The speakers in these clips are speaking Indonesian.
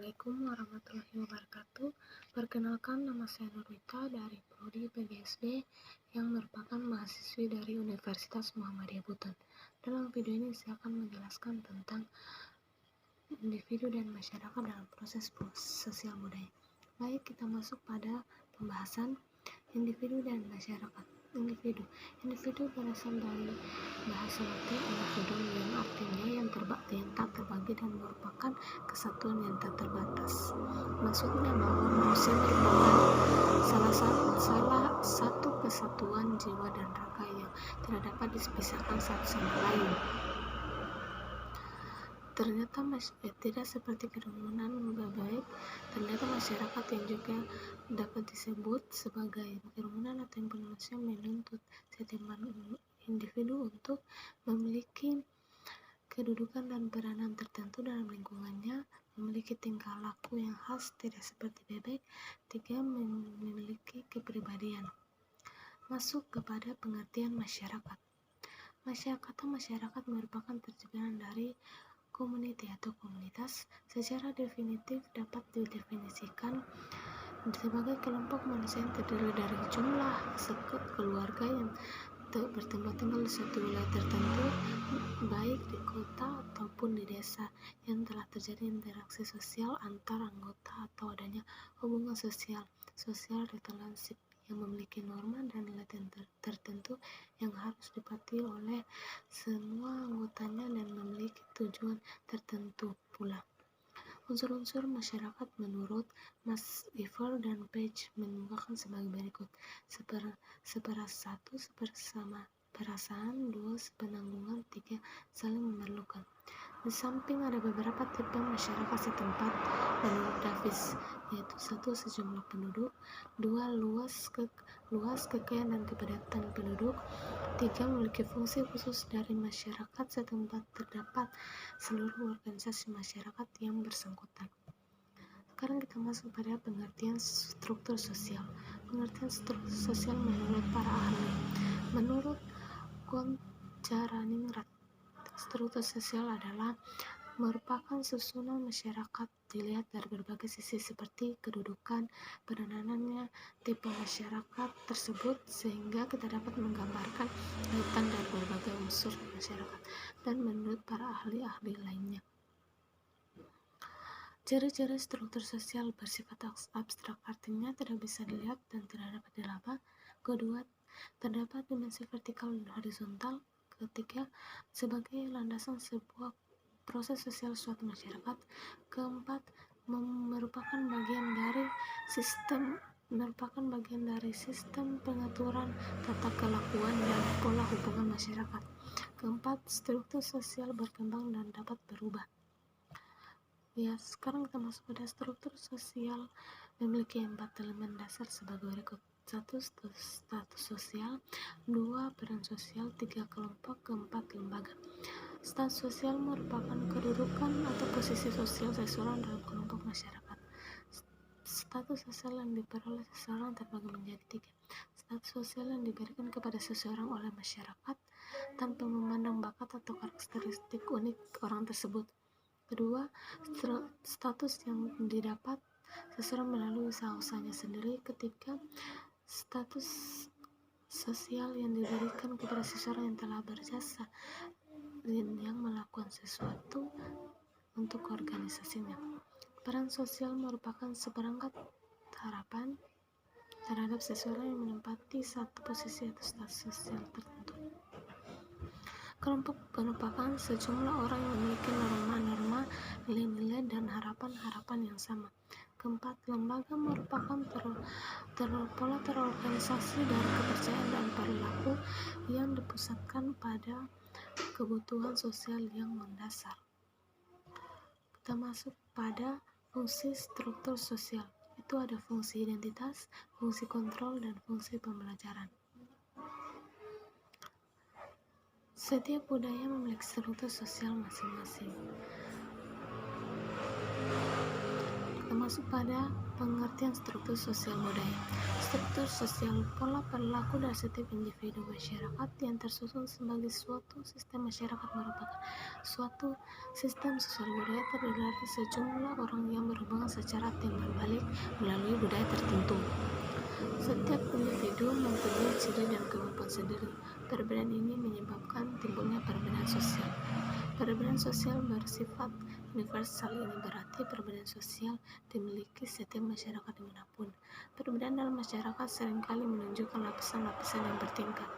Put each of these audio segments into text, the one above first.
Assalamualaikum warahmatullahi wabarakatuh. Perkenalkan, nama saya Nurwita dari Prodi PGSD yang merupakan mahasiswi dari Universitas Muhammadiyah Buton. Dalam video ini saya akan menjelaskan tentang individu dan masyarakat dalam proses sosial budaya. Baik, kita masuk pada pembahasan individu dan masyarakat. Individu berasal dari bahasa Latin individuum yang artinya yang tak terbagi dan merupakan kesatuan yang tak terbatas. Maksudnya bahwa manusia merupakan salah satu kesatuan jiwa dan raga yang tidak dapat dipisahkan satu sama lain. Ternyata tidak seperti kerumunan baik, ternyata masyarakat yang juga dapat disebut sebagai kerumunan atau manusia menuntut setiap individu untuk memiliki kedudukan dan peranan tertentu dalam lingkungannya, memiliki tingkah laku yang khas tidak seperti bebek. 3. Memiliki kepribadian. Masuk kepada pengertian masyarakat. Masyarakat merupakan terjemahan dari community atau komunitas. Secara definitif dapat didefinisikan sebagai kelompok manusia yang terdiri dari jumlah keluarga yang bertempat tinggal di suatu wilayah tertentu, baik di kota ataupun di desa, yang telah terjadi interaksi sosial antar anggota atau adanya hubungan social relationship yang memiliki norma dan nilai tertentu yang harus dipatuhi oleh semua anggotanya dan memiliki tujuan tertentu pula. Unsur-unsur masyarakat menurut Mas Iver dan Page menunjukkan sebagai berikut. Satu, sebersama perasaan. 2, sepenanggungan. 3, saling memerlukan. Di samping ada beberapa tipe masyarakat setempat menurut Davis, yaitu 1, sejumlah penduduk. 2, luas kekayaan dan kepadatan penduduk. 3, memiliki fungsi khusus dari masyarakat setempat. Terdapat seluruh organisasi masyarakat yang bersangkutan. Sekarang kita masuk pada pengertian struktur sosial. Pengertian struktur sosial menurut para ahli. Menurut Gonjaraningrat, struktur sosial adalah merupakan susunan masyarakat dilihat dari berbagai sisi seperti kedudukan, peranannya, tipe masyarakat tersebut, sehingga kita dapat menggambarkan kaitan dari berbagai unsur masyarakat. Dan menurut para ahli-ahli lainnya, ciri-ciri struktur sosial bersifat abstrak, artinya tidak bisa dilihat dan tidak dapat dilaba. Kedua, terdapat dimensi vertikal dan horizontal. Ketiga, sebagai landasan sebuah proses sosial suatu masyarakat. Keempat, merupakan bagian dari sistem pengaturan tata kelakuan dan pola hubungan masyarakat. Keempat, struktur sosial berkembang dan dapat berubah. Ya, sekarang kita masuk pada struktur sosial memiliki 4 elemen dasar sebagai berikut. 1, status sosial. 2, peran sosial. 3, kelompok. 4, lembaga. Status sosial merupakan kedudukan atau posisi sosial seseorang dalam kelompok masyarakat. Status sosial yang diperoleh seseorang terbagi menjadi 3. Status sosial yang diberikan kepada seseorang oleh masyarakat tanpa memandang bakat atau karakteristik unik orang tersebut. Kedua, status yang didapat seseorang melalui usaha-usahanya sendiri. Ketiga, status sosial yang diberikan kepada seseorang yang telah berjasa dan yang melakukan sesuatu untuk organisasinya. Peran sosial merupakan seperangkat harapan terhadap seseorang yang menempati satu posisi atau status sosial tertentu. Kelompok merupakan sejumlah orang yang memiliki norma-norma, nilai-nilai, dan harapan-harapan yang sama. Keempat, lembaga merupakan pola terorganisasi dari kepercayaan dan perilaku yang dipusatkan pada kebutuhan sosial yang mendasar. Kita masuk pada fungsi struktur sosial. Itu ada fungsi identitas, fungsi kontrol, dan fungsi pembelajaran. Setiap budaya memiliki struktur sosial masing-masing. Kita masuk pada pengertian struktur sosial budaya. Struktur sosial pola perilaku dari setiap individu masyarakat yang tersusun sebagai suatu sistem masyarakat merupakan suatu sistem sosial budaya terdiri dari sejumlah orang yang berhubungan berkembang secara timbal balik melalui budaya tertentu. Setiap individu mempunyai ciri dan kemampuan sendiri. Perbedaan ini menyebabkan timbulnya perbedaan sosial. Perbedaan sosial bersifat universal. Ini berarti perbedaan sosial dimiliki setiap masyarakat dimanapun. Perbedaan dalam masyarakat seringkali menunjukkan lapisan-lapisan yang bertingkat.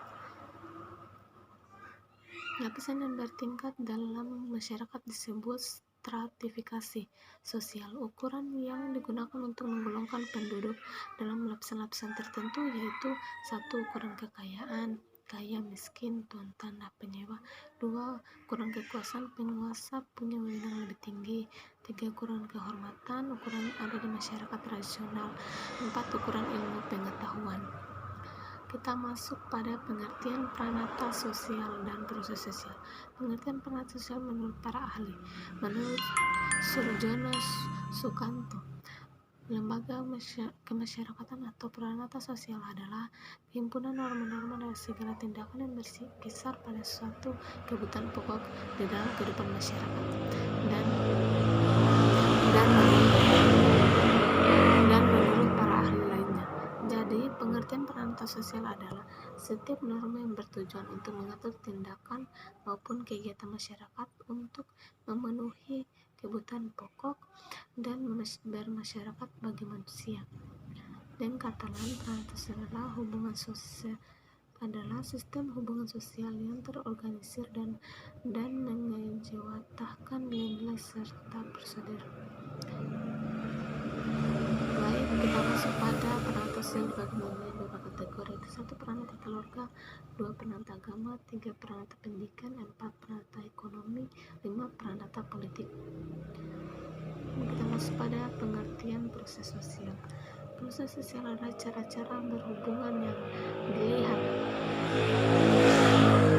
Lapisan yang bertingkat dalam masyarakat disebut stratifikasi sosial. Ukuran yang digunakan untuk menggolongkan penduduk dalam lapisan-lapisan tertentu yaitu: 1. Ukuran kekayaan, kaya, miskin, tuan tanah, penyewa. 2. Ukuran kekuasaan, penguasa punya wewenang lebih tinggi. 3. Ukuran kehormatan, ukuran yang ada di masyarakat tradisional. 4. Ukuran ilmu pengetahuan. Kita masuk pada pengertian pranata sosial dan proses sosial. Pengertian pranata sosial menurut para ahli. Menurut Surjono Sukanto, lembaga kemasyarakatan atau pranata sosial adalah himpunan norma-norma dari segala tindakan yang berkisar pada suatu kebutuhan pokok di dalam kehidupan masyarakat dan menurut para ahli lainnya. Jadi, pengertian pranata sosial adalah setiap norma yang bertujuan untuk mengatur tindakan maupun kegiatan masyarakat untuk memenuhi kebutuhan pokok dan bermasyarakat bagi manusia. Dan kata lain, pranata sosial adalah sistem hubungan sosial yang terorganisir dan mengejawantahkan nilai-nilai serta prosedur. Baik, kita masuk pada pranata sosial dibagi menjadi beberapa kategori. 1. Pranata keluarga, 2. Pranata agama, 3. Pranata pendidikan, 4. Pranata ekonomi, 5. Pranata politik. Kita masuk pada pengertian proses sosial. Proses sosial adalah cara-cara berhubungan yang dilihat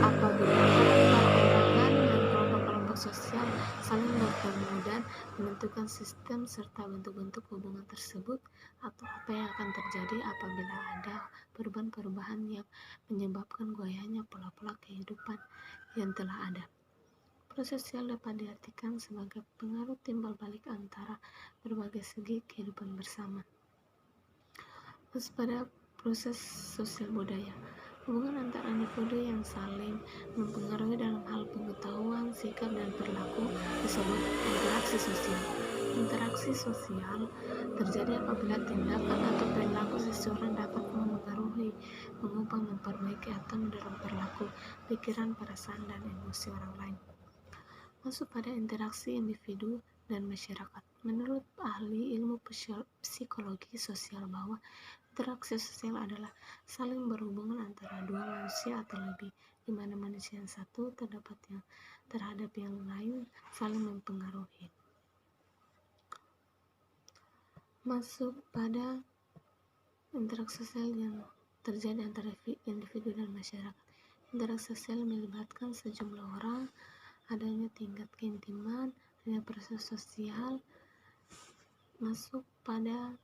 apabila perorangan dan kelompok-kelompok sosial saling bertemu dan menentukan sistem serta bentuk-bentuk hubungan tersebut, atau apa yang akan terjadi apabila ada perubahan-perubahan yang menyebabkan goyahnya pola-pola kehidupan yang telah ada. Proses sosial dapat diartikan sebagai pengaruh timbal balik antara berbagai segi kehidupan bersama. Terus pada proses sosial budaya, hubungan antar individu yang saling mempengaruhi dalam hal pengetahuan, sikap, dan perilaku disebut interaksi sosial. Interaksi sosial terjadi apabila tindakan atau perilaku seseorang dapat mempengaruhi, mengubah, memperbaiki, atau mendorong perilaku, pikiran, perasaan, dan emosi orang lain. Masuk pada interaksi individu dan masyarakat. Menurut ahli ilmu psikologi sosial bahwa interaksi sosial adalah saling berhubungan antara dua manusia atau lebih, di mana manusia yang satu terhadap yang lain saling mempengaruhi. Masuk pada interaksi sosial yang terjadi antara individu dan masyarakat. Interaksi sosial melibatkan sejumlah orang, adanya tingkat keintiman, adanya proses sosial. Masuk pada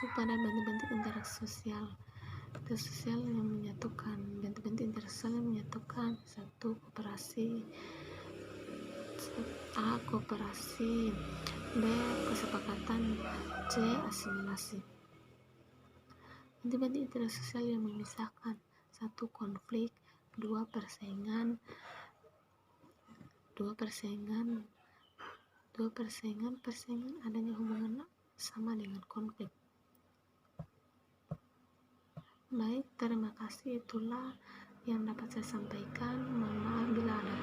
bentuk-bentuk interaksi sosial. Interaksi sosial yang menyatukan. Bentuk-bentuk interaksi sosial yang menyatukan: 1. Kooperasi, A. Kooperasi, B. Kesepakatan, C. Asimilasi. Bentuk-bentuk interaksi sosial yang memisahkan: 1. Konflik, 2. Persaingan, adanya hubungan sama dengan konflik. Baik, terima kasih. Itulah yang dapat saya sampaikan. Mohon maaf bila ada